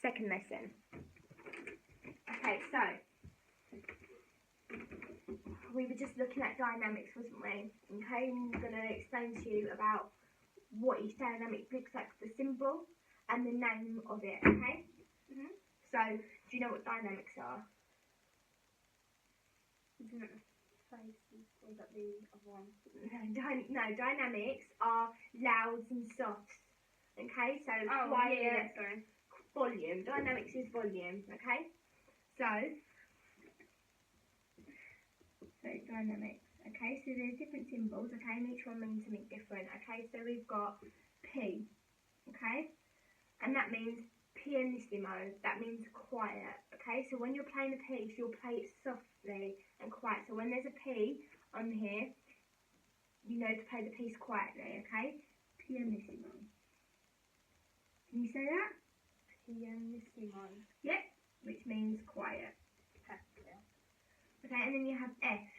second lesson. Okay, so we were just looking at dynamics, wasn't we? Okay, and we're going to explain to you about what each dynamic looks like, the symbol and the name of it, okay? So, do you know what dynamics are? Or is that the other one? No, dynamics are louds and softs, okay? So, quiet, sorry. volume. Dynamics is volume, okay? So dynamics, okay? So there's different symbols, okay? And each one means something different, okay? So we've got P, okay? And that means pianissimo. That means quiet, okay? So when you're playing a piece, you'll play it softly and quiet. So when there's a P on here, you know to play the piece quietly, okay? Pianissimo. Can you say that? Pianissimo. Yep, which means quiet. Okay, and then you have F,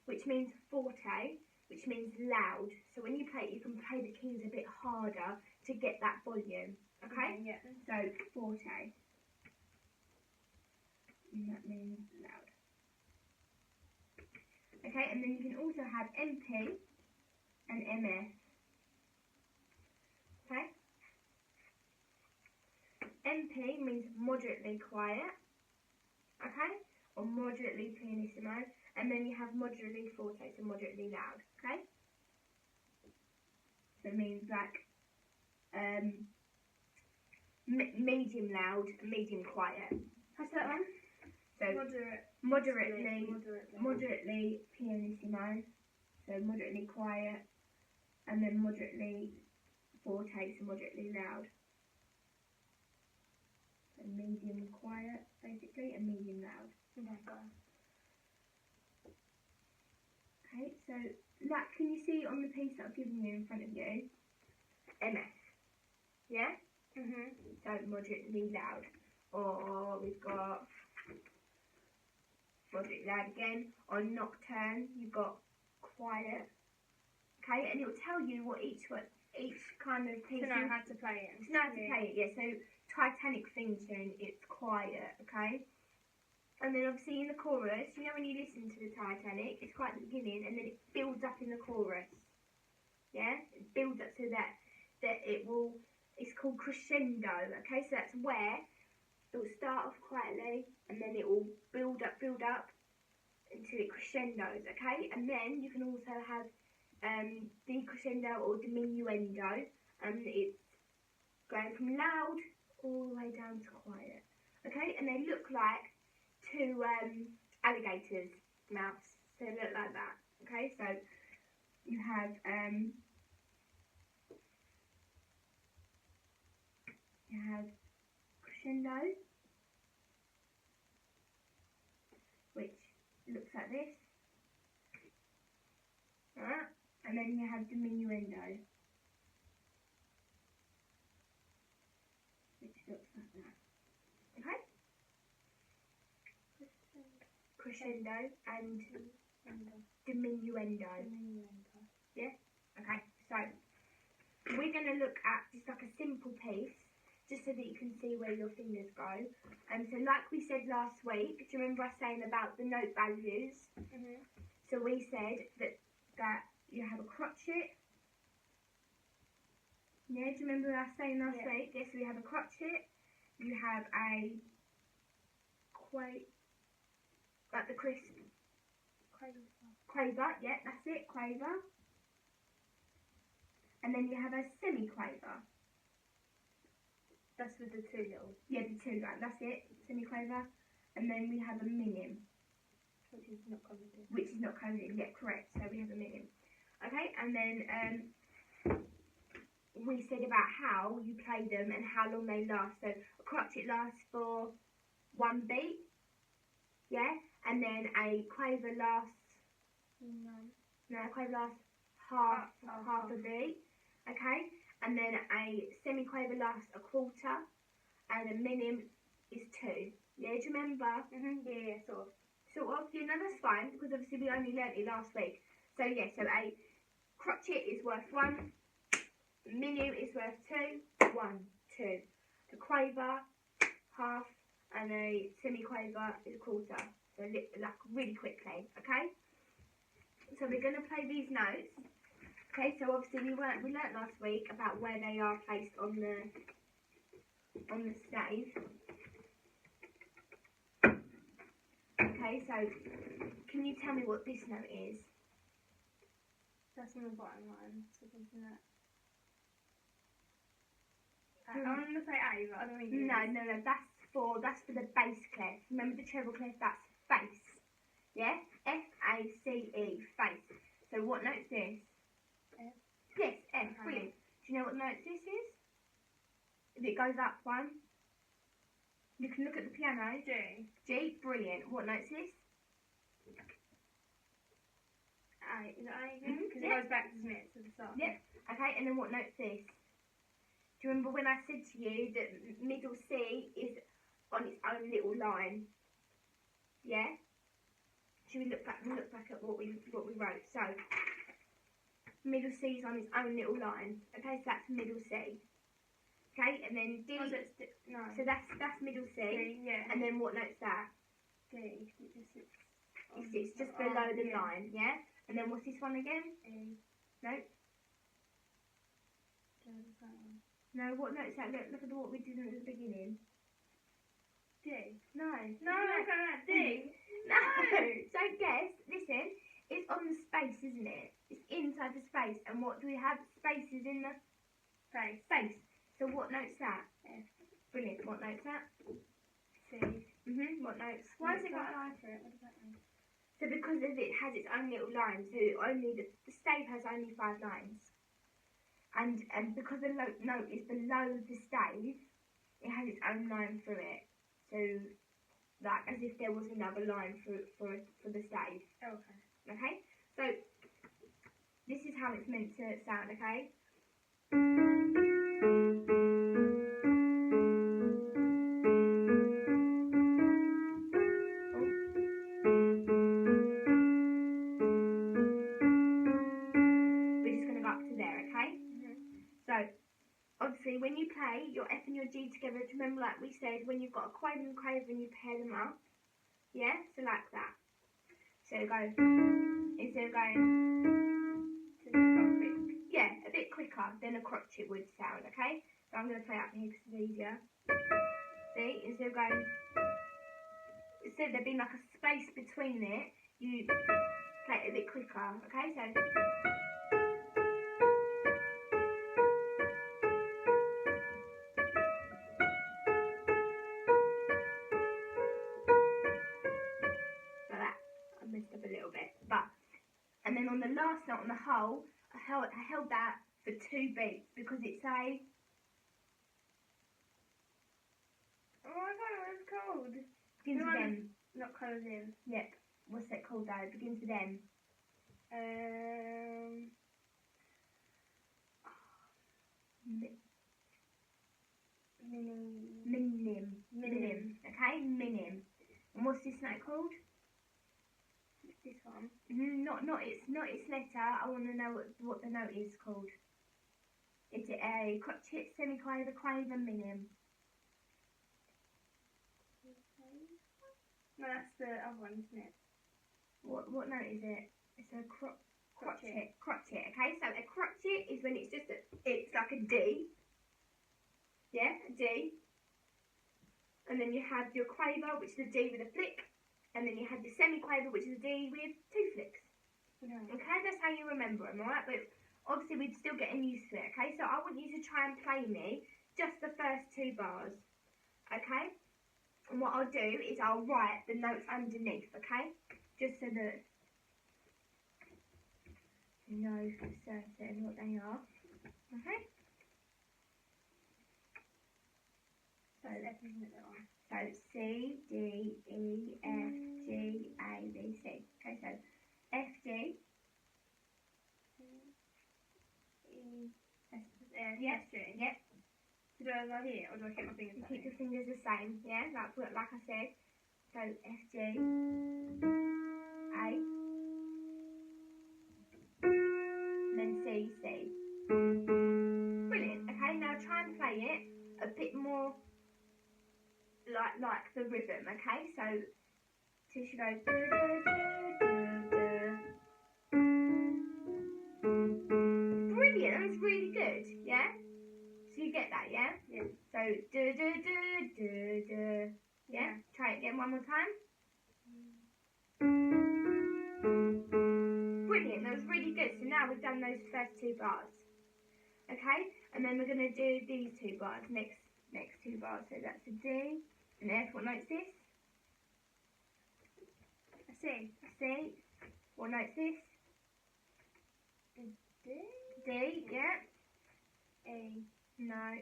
which means forte, which means loud. So when you play it, you can play the keys a bit harder to get that volume. Okay? Yeah. So forte. And that means loud. Okay, and then you can also have MP and MS. Okay? MP means moderately quiet. Okay? Or moderately pianissimo, and then you have moderately forte, so moderately loud, okay? So it means like medium loud and medium quiet. How's that one? So moderately pianissimo, so moderately quiet, and then moderately forte, so moderately loud. So medium quiet, basically, and medium loud. Okay, so like, can you see on the piece that I've given you in front of you? MS. Yeah? So moderately loud. Or we've got moderately loud again. On nocturne, you've got quiet. Okay, and it will tell you what each kind of piece. To know how to play it. To know how to play it, yeah. So Titanic theme tune, it's quiet, okay? And then obviously in the chorus, you know when you listen to the Titanic, it's quite at the beginning and then it builds up in the chorus. Yeah? It builds up so that it's called crescendo, okay? So that's where it will start off quietly and then it will build up until it crescendos, okay? And then you can also have decrescendo or diminuendo, and it's going from loud all the way down to quiet, okay? And they look like two alligators' mouths, so they look like that, okay? So you have crescendo, which looks like this, alright? And then you have diminuendo, which looks like that, okay? Crescendo and diminuendo. Yeah? Okay, so we're going to look at just like a simple piece, just so that you can see where your fingers go. So like we said last week, do you remember us saying about the note values? So we said that you have a crotchet. Yeah, do you remember us saying last week? Yes, we have a crotchet. You have a like the crisp. Quaver, yeah, that's it, quaver. And then you have a semi-quaver. That's with the two little. Yeah, the two, right, that's it, semi-quaver. And then we have a minim. Which is not covered in. Which is not covered in, yeah, correct. So we have a minim. Okay, and then we said about how you play them and how long they last. So a crotchet lasts for 1 beat, yeah, and then a quaver lasts. No, a quaver lasts half a beat, okay, and then a semi-quaver lasts a quarter, and a minim is 2. Yeah, do you remember? Yeah, sort of. Sort of, yeah, no, that's fine, because obviously we only learnt it last week. So yeah, so a crotchet is worth 1, minim is worth 2, 1, 2. A quaver half, and a semi-quaver is a quarter. So like really quickly, okay? So we're going to play these notes. Okay, so obviously we learnt last week about where they are placed on the stave. Okay, so can you tell me what this note is? That's on the bottom line. So something that. I'm going to say A, but I don't think it is. No, that's for the bass clef. Remember the treble clef, that's face. Yeah? F-A-C-E, face. So what note's this? F. Yes, F, brilliant. Do you know what note this is? If it goes up one. You can look at the piano. G. G, brilliant. What note's this? A. Is it A again? Because Yeah. it goes back, doesn't it, to the start? Yep. Okay, and then what note's this? Do you remember when I said to you that middle C is on its own little line? Yeah? Should we look back at what we wrote? So middle C is on its own little line. Okay, so that's middle C. Okay, and then D. Oh, so it's no. So that's middle C. D, yeah. And then what note's that? D. It just sits. It's just below the line, yeah? And then what's this one again? E. No? That one. No, what note's that? Look at what we did at the beginning. D. No. No, look at that. D. No! So guess, listen, it's on the space, isn't it? It's inside the space. And what do we have? Spaces in the Face. space. So what note's that? F. Brilliant. What note's that? C. What notes? Why has it got an I for it? What does that mean? So because of it has its own little lines, so only the stave has only 5 lines. And because the note is below the stave, it has its own line through it. So, like as if there was another line for the stave. Okay. Okay? So, this is how it's meant to sound, okay? We're just going to go up to there, okay? So, obviously, when you play your F and your G together, remember like we said, when you've got a quaver and quaver and you pair them up, yeah? So like that. So go, instead of going, yeah, a bit quicker than a crotchet would sound, okay? So I'm going to play up here because it's easier. See, instead of going, instead of there being like a space between it, you play it a bit quicker, okay? So. Up a little bit, but and then on the last note on the whole, I held that for 2 beats because it's a. Oh my god, what it's called? Begins with M. Not close in. Yep. What's it called though? It begins with M. Minim. Okay, minim. And what's this note called? This one. Not its letter. I want to know what the note is called. Is it a crotchet, semi-quaver, quaver, minim? No, that's the other one, isn't it? What note is it? It's a crotchet. Crotchet. Okay, so a crotchet is when it's like a D. Yeah, a D. And then you have your quaver, which is a D with a flick. And then you have the semi-quaver, which is a D with 2 flicks. Okay, that's how you remember them, alright? But obviously we're still getting used to it, okay? So I want you to try and play me just the first 2 bars, okay? And what I'll do is I'll write the notes underneath, okay? Just so that you know for certain what they are, okay? So F, isn't it, that one? So C, D, E, F, G, A, B, C. Okay, so F, G. E, F, Yes, G. Yep. So do I go here, or do I keep my fingers You back? keep your fingers the same, yeah? Like I said. So F, G, A. Then C, C. Brilliant. Okay, now try and play it a bit more like the rhythm, okay? So she goes. Brilliant, that was really good, yeah? So you get that, yeah? Yeah. So yeah? Try it again one more time. Brilliant, that was really good. So now we've done those first 2 bars. Okay? And then we're gonna do these 2 bars, next 2 bars. So that's a D, an F. What note's this? A C. A C. What note's this? A D. D, yeah. A. No.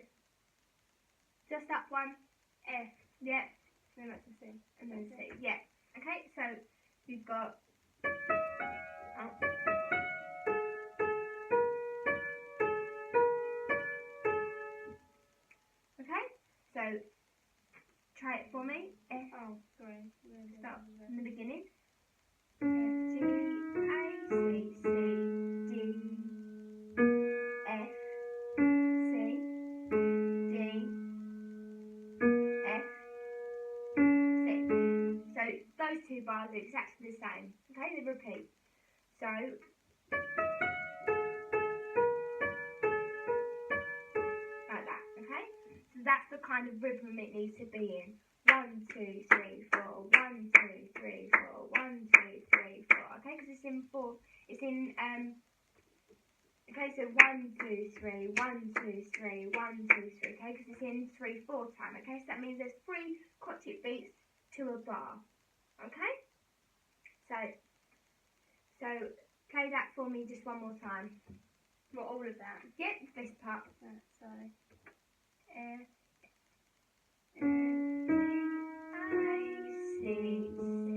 Just that one. F. Yeah. No, that's a C. And then C. Yeah. Okay, so you've got okay, so try it for me. F. Oh, sorry. Start from the beginning. F, G, A, C, C, D, F, C, D, F, C. So those 2 bars are exactly the same. Okay, they repeat. So like that, okay? So that's the kind of rhythm it needs to be in. 1, 2, 3, 4. 1, 2, 3, 4. 1, 2, 3, 4. Okay, because it's in 4. It's in okay, so 1, 2, 3. 1, 2, 3. 1, 2, 3. Okay, because it's in 3/4 time. Okay, so that means there's 3 quartet beats to a bar. Okay, so play that for me just one more time. What, all of that? Yep, this part. Sorry. F, G, A, C, C.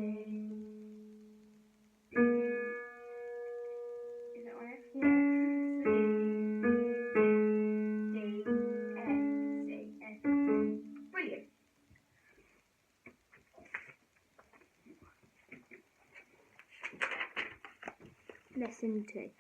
Is that one F? Yeah. C, D, F, C, F. Brilliant. Lesson 2.